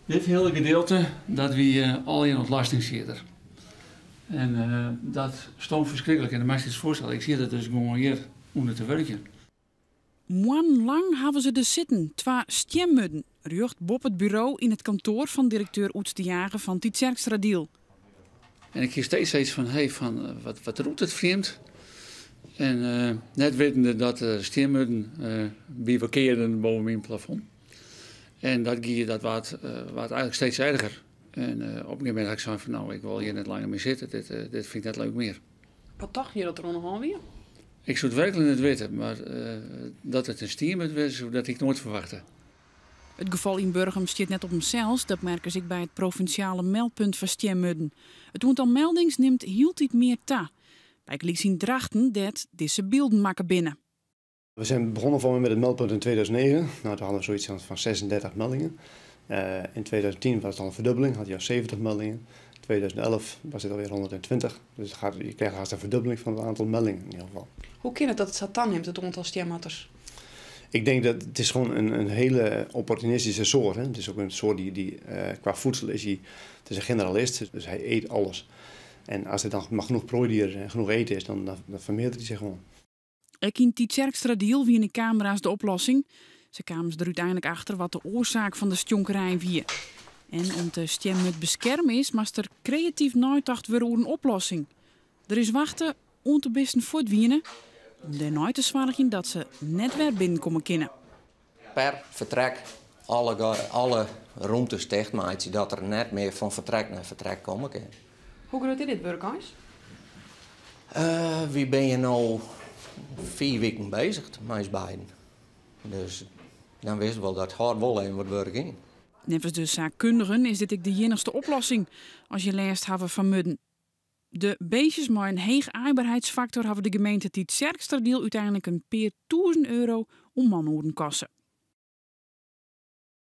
Dit hele gedeelte, dat wie al in ontlasting zit er. En dat stond verschrikkelijk. En de meeste voorstellen, ik zie dat dus gewoon hier onder te werken. Maanden lang hebben ze dus zitten, 2 stemmudden, rucht Bob het bureau in het kantoor van directeur Oets de Jager van Tiet Zerkstradiel. En ik kreeg steeds iets van, wat roept het vreemd? En net wetende dat de stemmudden bivakkeerden boven mijn plafond. En dat werd eigenlijk steeds erger. En op een gegeven moment had ik zo van, nou, ik wil hier net langer meer zitten, dit vind ik net leuk meer. Wat dacht je dat er nog weer? Ik zou het werkelijk niet weten, maar dat het een stiermut was, dat ik nooit verwachtte. Het geval in Burgum staat net op hemzelf, dat merken ze bij het provinciale meldpunt van stemmudden. Het aantal meldings neemt hield iets meer ta. Bij Glicien Drachten dat deze beelden maken binnen. We zijn begonnen met het meldpunt in 2009. Nou, toen hadden we zoiets van 36 meldingen. In 2010 was het al een verdubbeling, had je al 70 meldingen. In 2011 was het alweer 120. Dus je krijgt haast een verdubbeling van het aantal meldingen in ieder geval. Hoe kan het dat het Satan neemt, het aantal stemmatters? Ik denk dat het is gewoon een hele opportunistische soort. Hè. Het is ook een soort die qua voedsel is het is een generalist, dus hij eet alles. En als er dan maar genoeg prooidieren en genoeg eten is, dan vermeerdert hij zich gewoon. Ik in Tiet Zerkstradiel wie in de camera's de oplossing. Ze kwamen er uiteindelijk achter wat de oorzaak van de sjonkerij wie. En om de stemmut beschermen is, maar er creatief nagedacht worden over een oplossing. Er is wachten om te bisten voortwienen. Om daarna te zorgen dat ze net weer binnenkomen kunnen. Per vertrek alle ruimtes dichtmaakt, zodat er net meer van vertrek naar vertrek komen kan. Hoe groot is dit burgerhuis? Wie ben je nou 4 weken bezig met beiden? Dus dan wisten we wel dat het hard wel een wordt werken. Nevens de zaakkundigen is dit ook de enigste oplossing als je lijst hebben van mudden. De beestjes met een hoge aaibaarheidsfactor hebben de gemeente Tiet Zerkstradiel uiteindelijk een paar €1000 om manhoeden kosten.